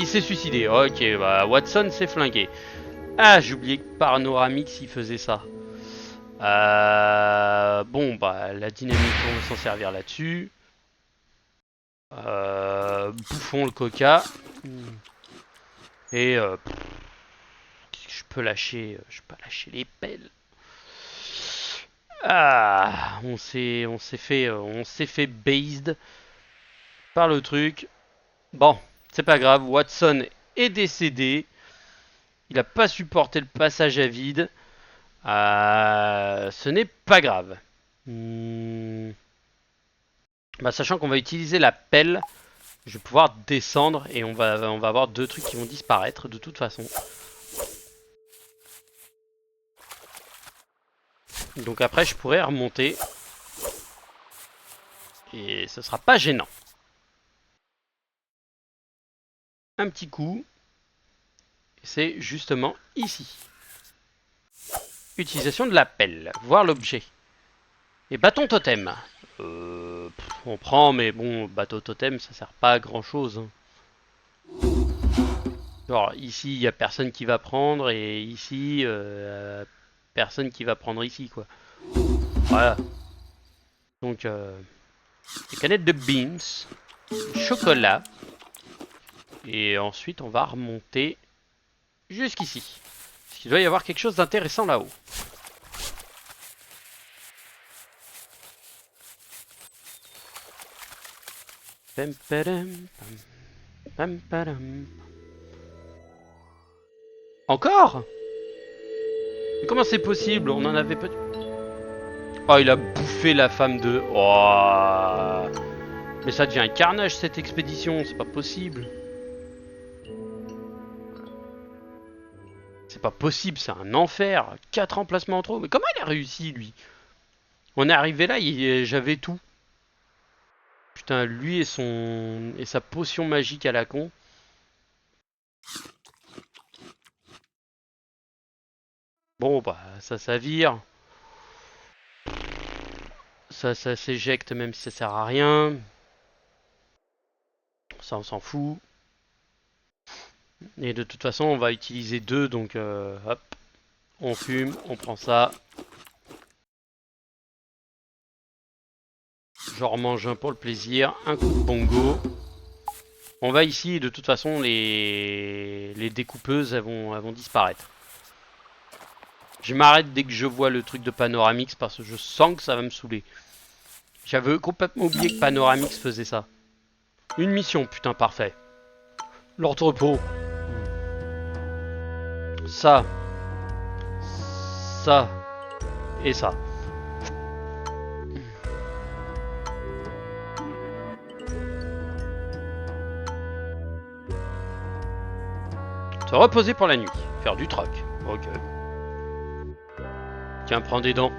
il s'est suicidé. Ok, bah Watson s'est flingué. Ah, j'ai oublié que Panoramix il faisait ça. Bon, bah la dynamite, on va s'en servir là-dessus. Bouffons le coca. Et je peux lâcher les pelles. Ah, on s'est fait based par le truc. Bon, c'est pas grave. Watson est décédé. Il a pas supporté le passage à vide. Ce n'est pas grave. Bah, sachant qu'on va utiliser la pelle, je vais pouvoir descendre et on va avoir 2 trucs qui vont disparaître de toute façon. Donc après je pourrais remonter. Et ce sera pas gênant. Un petit coup. C'est justement ici. Utilisation de la pelle. Voir l'objet. Et bâton totem. On prend, mais bon, bateau totem, ça sert pas à grand chose. Genre, ici, il y a personne qui va prendre, et ici, personne qui va prendre ici, quoi. Voilà. Donc, des canettes de beans, chocolat, et ensuite, on va remonter jusqu'ici. Parce qu'il doit y avoir quelque chose d'intéressant là-haut. Encore? Mais comment c'est possible? On en avait pas... Oh, il a bouffé la femme de... Oh. Mais ça devient un carnage cette expédition, c'est pas possible. C'est pas possible, c'est un enfer. 4 emplacements en trop. Mais comment il a réussi, lui? On est arrivé là, j'avais tout. Putain, lui et sa potion magique à la con. Bon, bah, ça vire. Ça s'éjecte même si ça sert à rien. Ça, on s'en fout. Et de toute façon, on va utiliser deux, donc hop. On fume, on prend ça. J'en remange un pour le plaisir. Un coup de bongo. On va ici, et de toute façon, les découpeuses, elles vont disparaître. Je m'arrête dès que je vois le truc de Panoramix parce que je sens que ça va me saouler. J'avais complètement oublié que Panoramix faisait ça. Une mission, putain, parfait. L'entrepôt. Ça. Ça. Et ça. Se reposer pour la nuit. Faire du troc. Ok. Tiens, prends des dents.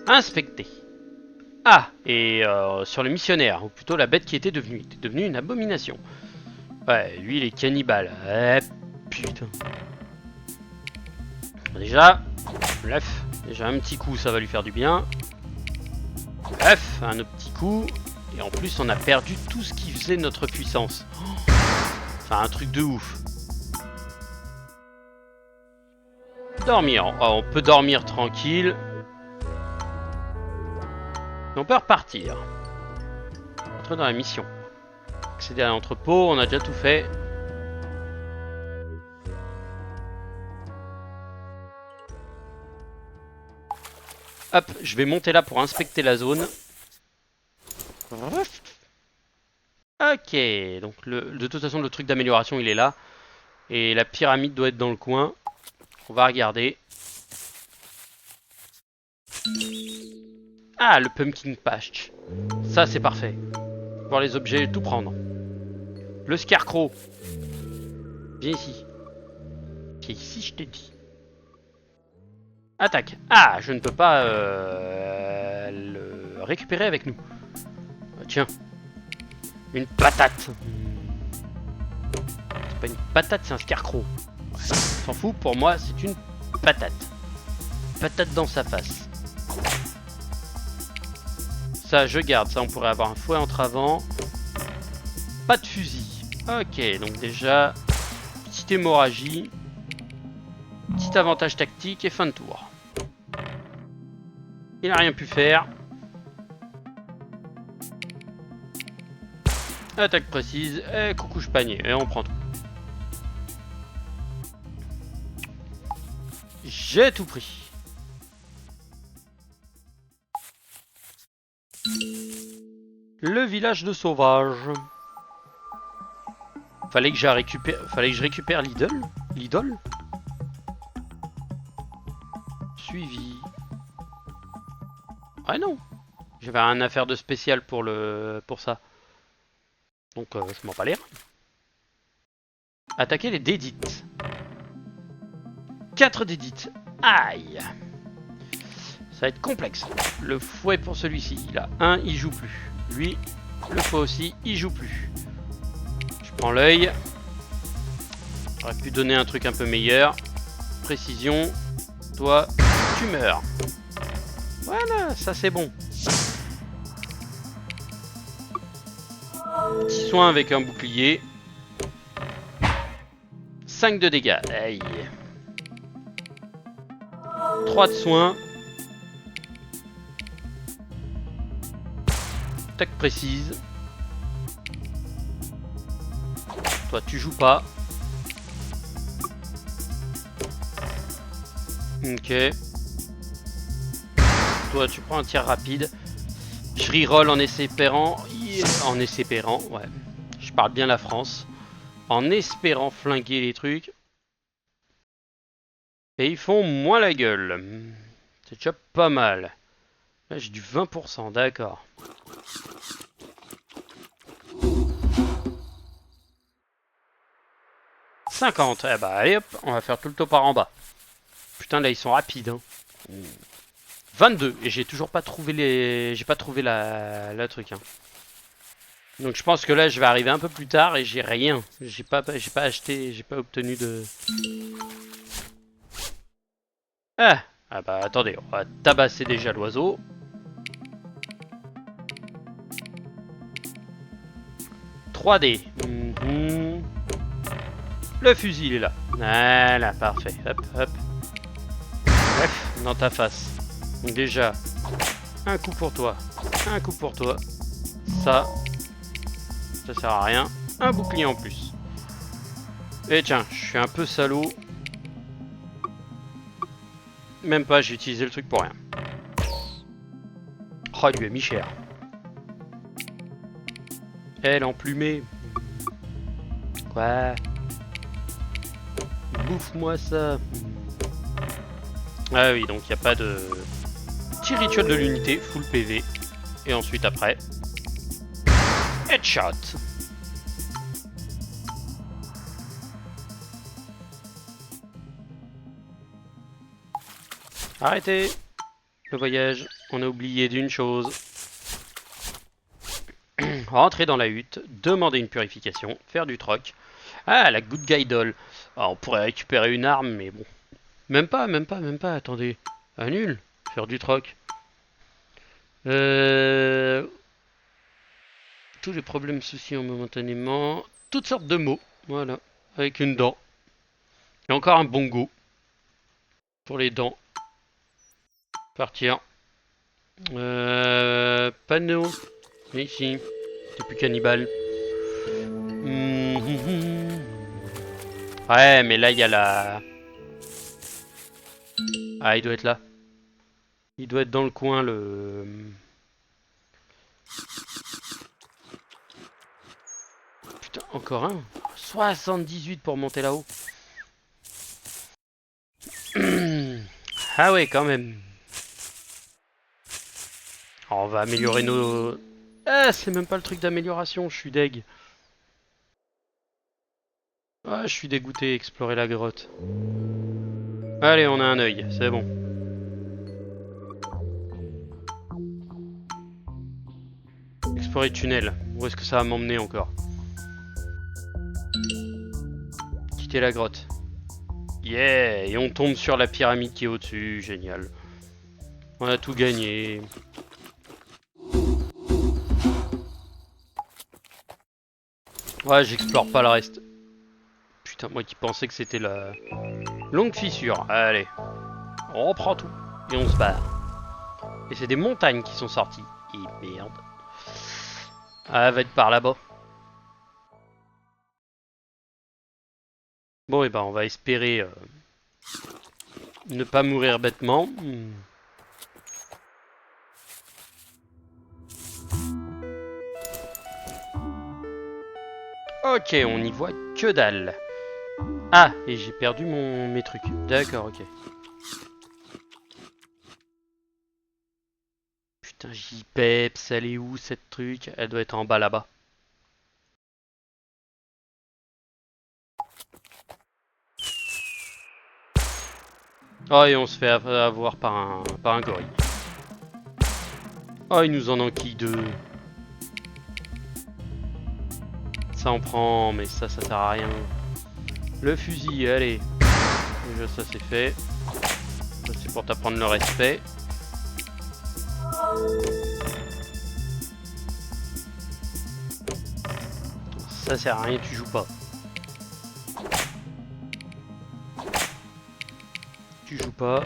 Inspecter. Ah, et sur le missionnaire, ou plutôt la bête qui était devenue une abomination. Ouais, lui il est cannibale. Eh, putain. Déjà, bref, déjà un petit coup ça va lui faire du bien. Bref, un autre petit coup. Et en plus on a perdu tout ce qui faisait notre puissance. Enfin un truc de ouf. Dormir, oh, on peut dormir tranquille. On peut repartir. Entrer dans la mission. Accéder à l'entrepôt, on a déjà tout fait. Hop, je vais monter là pour inspecter la zone. Ok, donc de toute façon le truc d'amélioration il est là. Et la pyramide doit être dans le coin. On va regarder. Ah, le pumpkin patch. Ça c'est parfait. Voir les objets, tout prendre. Le scarecrow. Viens ici. Viens ici, je t'ai dit. Attaque. Ah, je ne peux pas le récupérer avec nous. Tiens. Une patate. C'est pas une patate, c'est un scarecrow. Ouais. S'en fout, pour moi, c'est une patate. Patate dans sa face. Ça, je garde. Ça, on pourrait avoir un fouet entre avant. Pas de fusil. Ok, donc déjà, petite hémorragie. Petit avantage tactique et fin de tour. Il n'a rien pu faire. Attaque précise. Et coucouche panier. Et on prend tout. J'ai tout pris. Le village de sauvages. Fallait que je récupère l'idole. L'idole. Suivi. Ah non. J'avais un affaire de spécial pour ça. Donc je m'en pas l'air. Attaquer les dédites. 4 dédites. Aïe. Ça va être complexe. Le fouet pour celui-ci. Il a 1, il joue plus. Lui, le fouet aussi, il joue plus. Je prends l'œil. J'aurais pu donner un truc un peu meilleur. Précision. Toi, tu meurs. Voilà, ça c'est bon. Petit soin avec un bouclier. 5 de dégâts. Aïe. 3 de soins. Tac précise. Toi tu joues pas. Ok. Toi tu prends un tir rapide. Je reroll en espérant. En espérant, ouais. Je parle bien la France. En espérant flinguer les trucs. Et ils font moins la gueule. C'est déjà pas mal. Là j'ai du 20%, d'accord. « 50, eh bah allez hop, on va faire tout le tour par en bas. Putain là ils sont rapides hein. 22, et j'ai toujours pas trouvé les... J'ai pas trouvé la truc hein. Donc je pense que là je vais arriver un peu plus tard et j'ai rien. J'ai pas acheté, j'ai pas obtenu de... Ah, ah bah attendez, on va tabasser déjà l'oiseau. « 3D. Le fusil il est là. Voilà, parfait. Hop, hop. Bref, dans ta face. Donc déjà, un coup pour toi. Un coup pour toi. Ça sert à rien. Un bouclier en plus. Et tiens, je suis un peu salaud. Même pas, j'ai utilisé le truc pour rien. Oh, il lui a mis cher. Elle emplumée. Quoi? Bouffe-moi ça. Ah oui, donc il n'y a pas de... Petit rituel de l'unité, full PV. Et ensuite après... Headshot. Arrêtez le voyage. On a oublié d'une chose. Rentrer dans la hutte, demander une purification, faire du troc. Ah, la Good Guy Doll. Ah, on pourrait récupérer une arme, mais bon. Même pas, attendez. Ah, nul. Faire du troc. Tous les problèmes soucis momentanément. Toutes sortes de mots. Voilà. Avec une dent. Et encore un bongo. Pour les dents. Partir. Panneau. Ici. T'es plus cannibale. Ouais, mais là, il y a la... Ah, il doit être là. Il doit être dans le coin, le... Putain, encore un. 78 pour monter là-haut. Ah ouais, quand même. Alors, on va améliorer nos... Ah, c'est même pas le truc d'amélioration, je suis deg. Ah, je suis dégoûté, explorer la grotte. Allez, on a un œil, c'est bon. Explorer le tunnel. Où est-ce que ça va m'emmener encore? Quitter la grotte. Yeah! Et on tombe sur la pyramide qui est au-dessus. Génial. On a tout gagné. Ouais, j'explore pas le reste. Putain, moi qui pensais que c'était la longue fissure. Allez. On reprend tout. Et on se barre. Et c'est des montagnes qui sont sorties. Et merde. Ah, va être par là-bas. Bon, et ben on va espérer ne pas mourir bêtement. Ok, on n'y voit que dalle. Ah, et j'ai perdu mes trucs. D'accord, ok. Putain, j'y peps, elle est où cette truc? Elle doit être en bas là-bas. Oh, et on se fait avoir par un gorille. Oh, il nous en enquille deux. Ça en prend, mais ça sert à rien. Le fusil, allez. Déjà, ça c'est fait. Ça c'est pour t'apprendre le respect. Ça sert à rien, tu joues pas. Tu joues pas.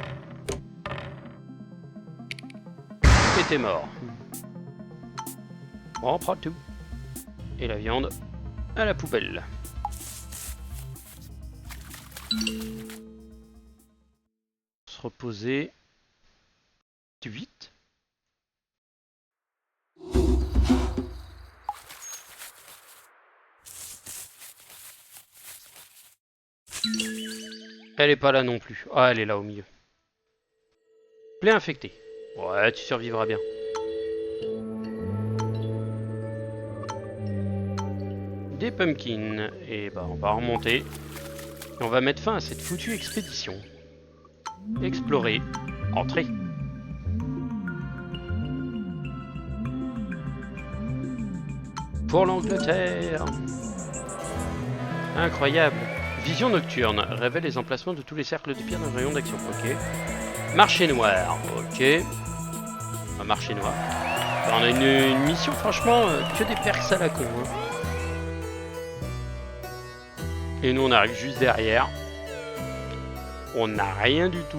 Et t'es mort. Bon, on prend tout. Et la viande à la poubelle. Se reposer. 8. Elle est pas là non plus. Ah, elle est là au milieu. Plaie infectée. Ouais, tu survivras bien. Des pumpkins. Et bah, on va remonter. Et on va mettre fin à cette foutue expédition. Explorer. Entrer. pour l'Angleterre. Incroyable. Vision nocturne. Révèle les emplacements de tous les cercles de pierre dans le rayon d'action. Ok. Marché noir. Ok. Un marché noir. On a une mission, franchement, que des perks à la con. Hein. Et nous, on arrive juste derrière. On n'a rien du tout.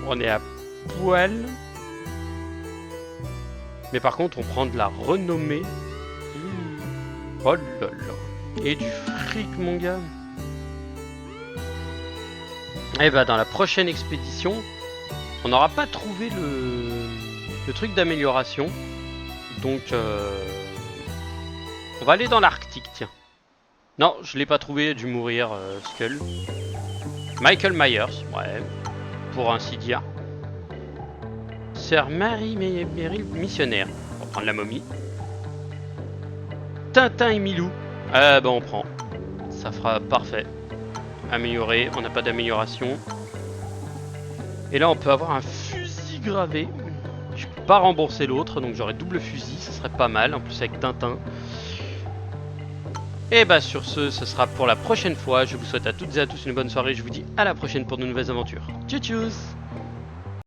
On est à poil. Mais par contre, on prend de la renommée. Oh là là. Et du fric, mon gars. Et bah, dans la prochaine expédition, on n'aura pas trouvé le truc d'amélioration. Donc, on va aller dans l'Arctique, tiens. Non, je l'ai pas trouvé, dû mourir, Skull. Michael Myers, ouais, pour ainsi dire. Sœur Marie Merrill, missionnaire. On va prendre la momie. Tintin et Milou. Ah bah on prend. Ça fera parfait. Améliorer, on n'a pas d'amélioration. Et là on peut avoir un fusil gravé. Je peux pas rembourser l'autre, donc j'aurai double fusil, ça serait pas mal, en plus avec Tintin. Et bah sur ce sera pour la prochaine fois. Je vous souhaite à toutes et à tous une bonne soirée. Je vous dis à la prochaine pour de nouvelles aventures. Tchuss tchuss.